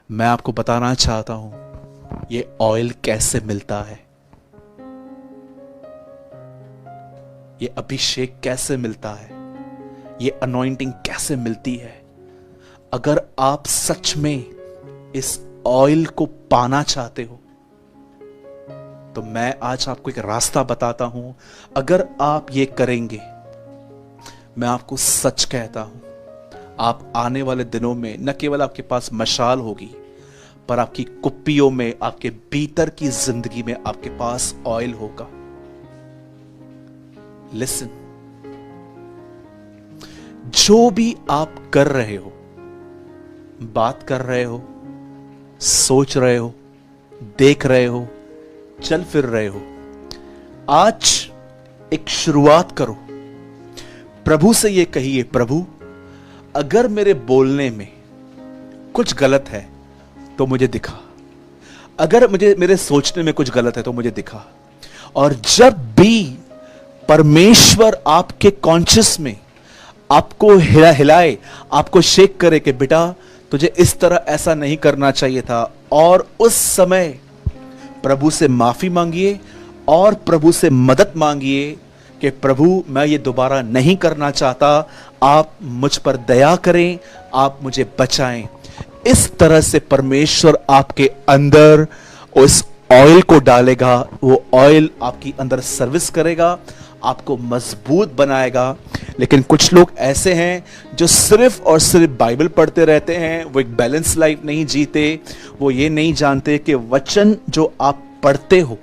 मैं आपको बताना चाहता हूं ये ऑयल कैसे मिलता है, ये अभिषेक कैसे मिलता है, ये अनॉइंटिंग कैसे मिलती है। अगर आप सच में इस ऑयल को पाना चाहते हो तो मैं आज आपको एक रास्ता बताता हूं। अगर आप ये करेंगे, मैं आपको सच कहता हूं, आप आने वाले दिनों में न केवल आपके पास मशाल होगी, पर आपकी कुप्पियों में, आपके भीतर की जिंदगी में आपके पास ऑयल होगा। लिसन, जो भी आप कर रहे हो, बात कर रहे हो, सोच रहे हो, देख रहे हो, चल फिर रहे हो, आज एक शुरुआत करो। प्रभु से ये कहिए, प्रभु अगर मेरे बोलने में कुछ गलत है तो मुझे दिखा, अगर मेरे सोचने में कुछ गलत है तो मुझे दिखा। और जब भी परमेश्वर आपके कॉन्शियस में आपको हिलाए, आपको शेक करे कि बेटा तुझे इस तरह ऐसा नहीं करना चाहिए था, और उस समय प्रभु से माफी मांगिए और प्रभु से मदद मांगिए कि प्रभु मैं ये दोबारा नहीं करना चाहता, आप मुझ पर दया करें, आप मुझे बचाएं। इस तरह से परमेश्वर आपके अंदर उस ऑयल को डालेगा। वो ऑयल आपकी अंदर सर्विस करेगा, आपको मजबूत बनाएगा। लेकिन कुछ लोग ऐसे हैं जो सिर्फ और सिर्फ बाइबल पढ़ते रहते हैं, वो एक बैलेंस लाइफ नहीं जीते। वो ये नहीं जानते कि वचन जो आप पढ़ते हो,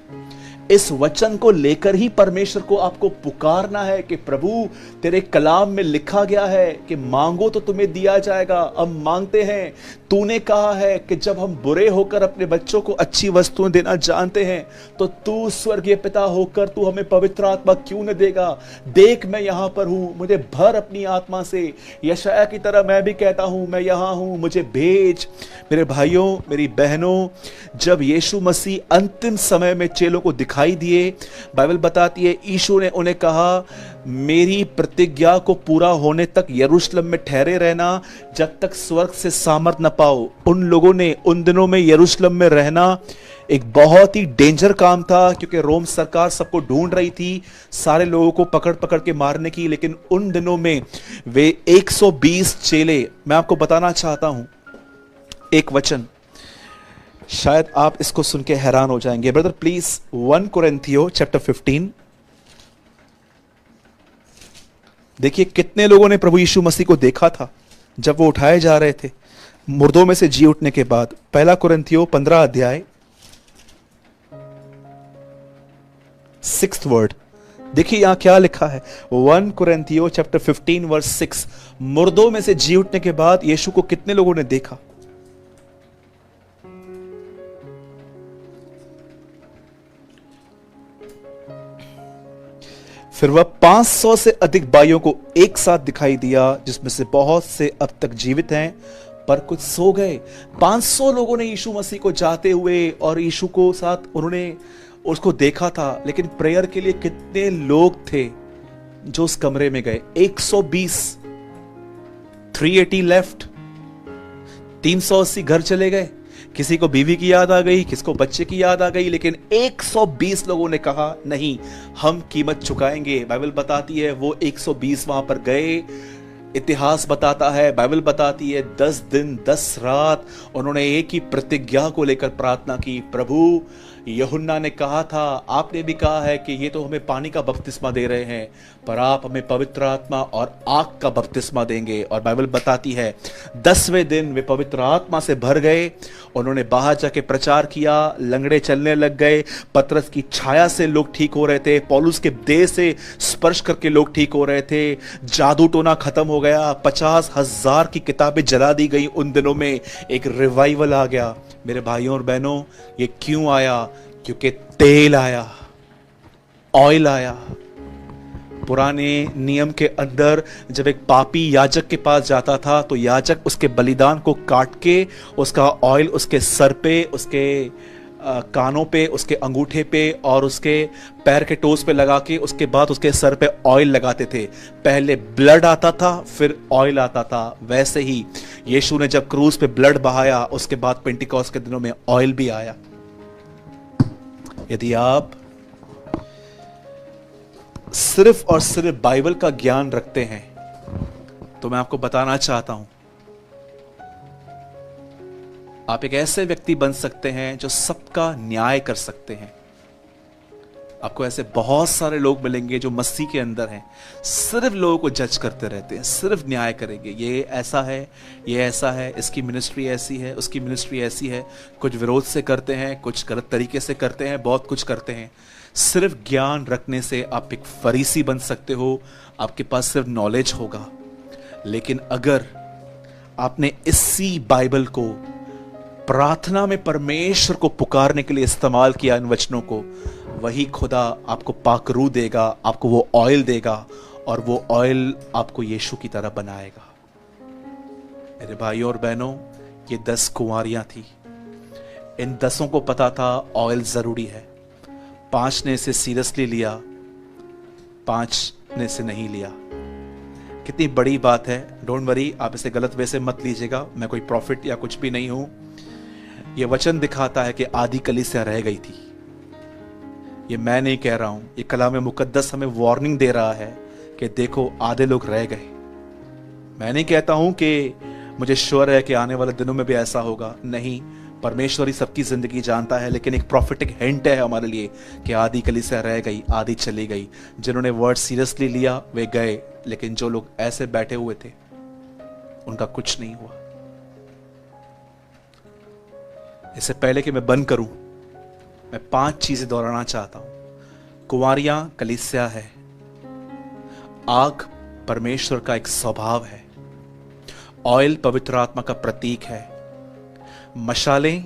इस वचन को लेकर ही परमेश्वर को आपको पुकारना है कि प्रभु तेरे कलाम में लिखा गया है कि मांगो तो तुम्हें दिया जाएगा। अब मांगते हैं, तूने कहा है कि जब हम बुरे होकर अपने बच्चों को अच्छी वस्तुएं देना जानते हैं तो तू स्वर्गीय पिता होकर तू हमें पवित्र आत्मा क्यों न देगा। देख मैं यहां पर हूं, मुझे भर अपनी आत्मा से। यशायाह की तरह मैं भी कहता हूं, मैं यहां हूं, मुझे भेज। मेरे भाइयों, मेरी बहनों, जब यीशु मसीह अंतिम समय में चेलों को दिखाई दिए, बाइबल बताती है यीशु ने उन्हें कहा, मेरी प्रतिज्ञा को पूरा होने तक यरूशलेम में ठहरे रहना जब तक स्वर्ग से सामर्थ न पाओ। उन लोगों ने उन दिनों में यरूशलेम में रहना एक बहुत ही डेंजर काम था, क्योंकि रोम सरकार सबको ढूंढ रही थी सारे लोगों को पकड़ पकड़ के मारने की। लेकिन उन दिनों में वे 120 चेले, मैं आपको बताना चाहता हूं एक वचन, शायद आप इसको सुन के हैरान हो जाएंगे। ब्रदर प्लीज 1 कोरिन्थियो चैप्टर 15 देखिए कितने लोगों ने प्रभु यीशु मसीह को देखा था जब वो उठाए जा रहे थे मुर्दों में से जी उठने के बाद। 1 कोरिन्थियो 15 अध्याय 6th वर्ड, देखिए यहां क्या लिखा है। 1 कोरिन्थियो चैप्टर 15 वर्स 6, मुर्दों में से जी उठने के बाद यीशु को कितने लोगों ने देखा? फिर वह 500 से अधिक भाइयों को एक साथ दिखाई दिया, जिसमें से बहुत से अब तक जीवित हैं पर कुछ सो गए। 500 लोगों ने यीशु मसीह को जाते हुए और यीशु को साथ उन्होंने उसको देखा था, लेकिन प्रेयर के लिए कितने लोग थे जो उस कमरे में गए? 120, 380 लेफ्ट, 380 घर चले गए। किसी को बीवी की याद आ गई, किसको बच्चे की याद आ गई, लेकिन 120 लोगों ने कहा नहीं, हम कीमत चुकाएंगे। बाइबल बताती है वो 120 वहां पर गए। इतिहास बताता है, बाइबल बताती है 10 दिन 10 रात उन्होंने एक ही प्रतिज्ञा को लेकर प्रार्थना की। प्रभु, यूहन्ना ने कहा था, आपने भी कहा है कि ये तो हमें पानी का बपतिस्मा दे रहे हैं, पर आप हमें पवित्र आत्मा और आग का बपतिस्मा देंगे। और बाइबल बताती है 10वें दिन वे पवित्र आत्मा से भर गए। उन्होंने बाहर जाके प्रचार किया, लंगड़े चलने लग गए, पतरस की छाया से लोग ठीक हो रहे थे, पौलुस के देह से स्पर्श करके लोग ठीक हो रहे थे, जादू टोना खत्म हो गया, 50,000 की किताबें जला दी गई। उन दिनों में एक रिवाइवल आ गया। मेरे भाइयों और बहनों, ये क्यों आया? क्योंकि तेल आया, ऑयल आया। पुराने नियम के अंदर जब एक पापी याजक के पास जाता था तो याजक उसके बलिदान को काट के उसका ऑयल उसके सर पे, उसके कानों पे, उसके अंगूठे पे और उसके पैर के टोस पे लगा के उसके बाद उसके सर पे ऑयल लगाते थे। पहले ब्लड आता था, फिर ऑयल आता था। वैसे ही यीशु ने जब क्रूज पे ब्लड बहाया, उसके बाद पेंटिकॉस्ट के दिनों में ऑयल भी आया। यदि आप सिर्फ और सिर्फ बाइबल का ज्ञान रखते हैं तो मैं आपको बताना चाहता हूं, आप एक ऐसे व्यक्ति बन सकते हैं जो सबका न्याय कर सकते हैं। आपको ऐसे बहुत सारे लोग मिलेंगे जो मसीह के अंदर हैं, सिर्फ लोगों को जज करते रहते हैं, सिर्फ न्याय करेंगे, ये ऐसा है, ये ऐसा है, इसकी मिनिस्ट्री ऐसी है, उसकी मिनिस्ट्री ऐसी है। कुछ विरोध से करते हैं, कुछ गलत तरीके से करते हैं, बहुत कुछ करते हैं। सिर्फ ज्ञान रखने से आप एक फरीसी बन सकते हो, आपके पास सिर्फ नॉलेज होगा। लेकिन अगर आपने इसी बाइबल को प्रार्थना में परमेश्वर को पुकारने के लिए इस्तेमाल किया, इन वचनों को, वही खुदा आपको पाकरू देगा, आपको वो ऑयल देगा, और वो ऑयल आपको यीशु की तरह बनाएगा। मेरे भाइयों और बहनों, ये 10 कुंवारियां थी। इन 10 को पता था ऑयल जरूरी है। 5 ने इसे सीरियसली लिया, 5 ने इसे नहीं लिया। कितनी बड़ी बात है। डोंट वरी, आप इसे गलत वे से मत लीजिएगा, मैं कोई प्रॉफिट या कुछ भी नहीं हूं। यह वचन दिखाता है कि आदि कलीसिया रह गई थी। ये मैं नहीं कह रहा हूं, ये कलाम मुकद्दस हमें वार्निंग दे रहा है कि देखो आधे लोग रह गए। मैं नहीं कहता हूं कि मुझे श्योर है कि आने वाले दिनों में भी ऐसा होगा, नहीं, परमेश्वर ही सबकी जिंदगी जानता है। लेकिन एक प्रॉफिटिक हिंट है हमारे लिए कि आदि कलीसिया रह गई, आदि चली गई। जिन्होंने वर्ड सीरियसली लिया वे गए, लेकिन जो लोग ऐसे बैठे हुए थे उनका कुछ नहीं हुआ। इससे पहले कि मैं बंद करूं, मैं 5 चीजें दोहराना चाहता हूं। कुंवारियां कलीसिया है, आग परमेश्वर का एक स्वभाव है, ऑयल पवित्र आत्मा का प्रतीक है, मशालें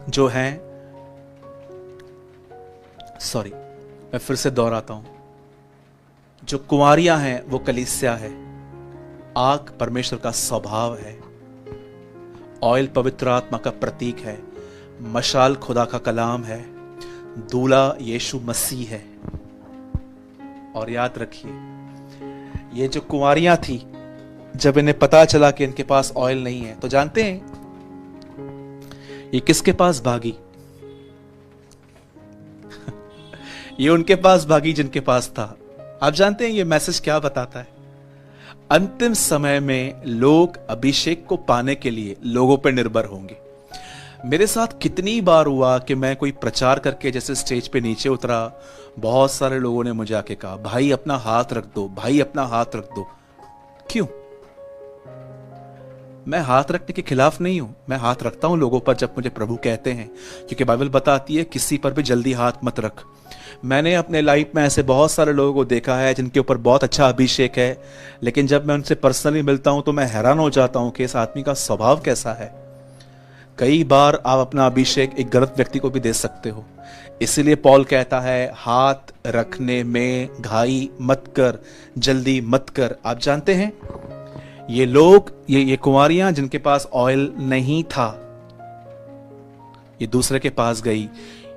जो हैं, सॉरी मैं फिर से दोहराता हूं, जो कुंवारियां हैं वो कलीसिया है, आग परमेश्वर का स्वभाव है, ऑयल पवित्र आत्मा का प्रतीक है, मशाल खुदा का कलाम है, दूल्हा यीशु मसीह है। और याद रखिए, ये जो कुंवारियां थी, जब इन्हें पता चला कि इनके पास ऑयल नहीं है, तो जानते हैं ये किसके पास भागी? ये उनके पास भागी जिनके पास था। आप जानते हैं ये मैसेज क्या बताता है? अंतिम समय में लोग अभिषेक को पाने के लिए लोगों पर निर्भर होंगे। मेरे साथ कितनी बार हुआ कि मैं कोई प्रचार करके जैसे स्टेज पे नीचे उतरा, बहुत सारे लोगों ने मुझे आके कहा, भाई अपना हाथ रख दो, भाई अपना हाथ रख दो। क्यों? मैं हाथ रखने के खिलाफ नहीं हूं, मैं हाथ रखता हूं लोगों पर जब मुझे प्रभु कहते हैं, क्योंकि बाइबल बताती है किसी पर भी जल्दी हाथ मत रख। मैंने अपने लाइफ में ऐसे बहुत सारे लोगों को देखा है जिनके ऊपर बहुत अच्छा अभिषेक है, लेकिन जब मैं उनसे पर्सनली मिलता हूं तो मैं हैरान हो जाता हूं कि इस आदमी का स्वभाव कैसा है। कई बार आप अपना अभिषेक एक गलत व्यक्ति को भी दे सकते हो। इसीलिए पौल कहता है हाथ रखने में घाई मत कर, जल्दी मत कर। आप जानते हैं ये लोग, ये कुंवारियां जिनके पास ऑयल नहीं था, ये दूसरे के पास गई।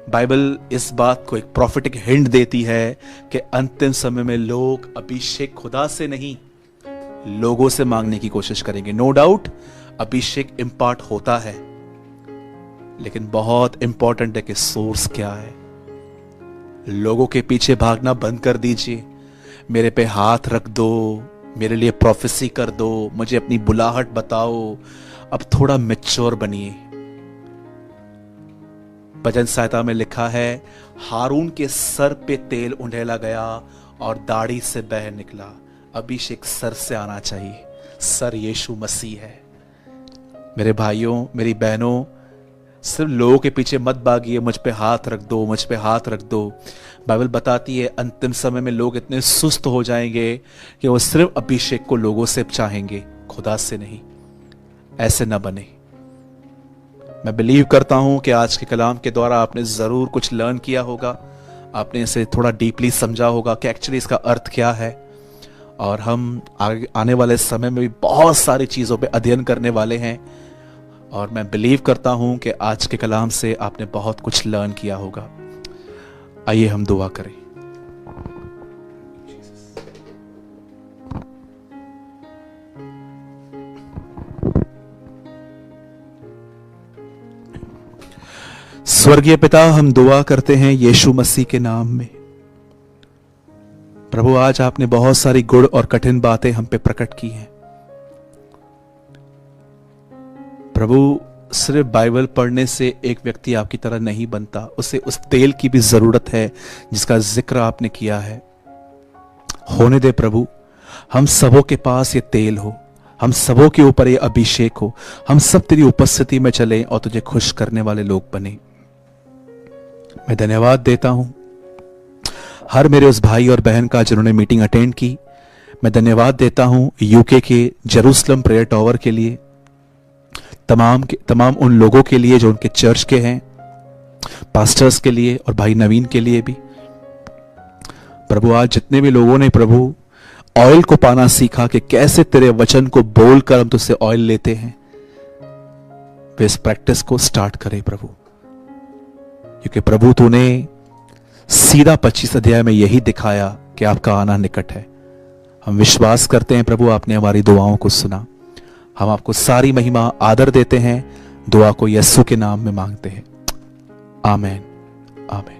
बाइबल इस बात को एक प्रॉफिटिक हिंट देती है कि अंतिम समय में लोग अभिषेक खुदा से नहीं, लोगों से मांगने की कोशिश करेंगे। नो डाउट अभिषेक इंपार्ट होता है, लेकिन बहुत इंपॉर्टेंट है कि सोर्स क्या है। लोगों के पीछे भागना बंद कर दीजिए। मेरे पे हाथ रख दो, मेरे लिए प्रोफेसी कर दो, मुझे अपनी बुलाहट बताओ। अब थोड़ा मैच्योर बनिए। भजन सहायता में लिखा है, हारून के सर पे तेल उंडेला गया और दाढ़ी से बह निकला। अभिषेक सर से आना चाहिए, सर यीशु मसीह है। मेरे भाइयों, मेरी बहनों, सिर्फ लोगों के पीछे मत भागिए, मुझ पे हाथ रख दो, मुझ पे हाथ रख दो। बाइबल बताती है अंतिम समय में लोग इतने सुस्त हो जाएंगे कि वो सिर्फ अभिषेक को लोगों से चाहेंगे, खुदा से नहीं। ऐसे ना बने। मैं बिलीव करता हूं कि आज के कलाम के द्वारा आपने जरूर कुछ लर्न किया होगा, आपने इसे थोड़ा डीपली समझा होगा कि एक्चुअली इसका अर्थ क्या है। और हम आने वाले समय में भी बहुत सारी चीजों पे अध्ययन करने वाले हैं, और मैं बिलीव करता हूं कि आज के कलाम से आपने बहुत कुछ लर्न किया होगा। आइए हम दुआ करें। स्वर्गीय पिता, हम दुआ करते हैं यीशु मसीह के नाम में। प्रभु, आज आपने बहुत सारी गुड़ और कठिन बातें हम पे प्रकट की हैं। प्रभु, सिर्फ बाइबल पढ़ने से एक व्यक्ति आपकी तरह नहीं बनता, उसे उस तेल की भी जरूरत है जिसका जिक्र आपने किया है। होने दे प्रभु, हम सबों के पास ये तेल हो, हम सबों के ऊपर ये अभिषेक हो, हम सब तेरी उपस्थिति में चलें और तुझे खुश करने वाले लोग बने। मैं धन्यवाद देता हूं हर मेरे उस भाई और बहन का जिन्होंने मीटिंग अटेंड की। मैं धन्यवाद देता हूं यूके के जेरूसलम प्रेयर टावर के लिए, तमाम उन लोगों के लिए जो उनके चर्च के हैं, पास्टर्स के लिए और भाई नवीन के लिए भी। प्रभु, आज जितने भी लोगों ने प्रभु ऑयल को पाना सीखा कि कैसे तेरे वचन को बोलकर हम तुझसे ऑयल लेते हैं, वे इस प्रैक्टिस को स्टार्ट करें प्रभु, क्योंकि प्रभु तूने सीधा 25 अध्याय में यही दिखाया कि आपका आना निकट है। हम विश्वास करते हैं प्रभु, आपने हमारी दुआओं को सुना। हम आपको सारी महिमा आदर देते हैं, दुआ को यीशु के नाम में मांगते हैं। आमीन, आमीन।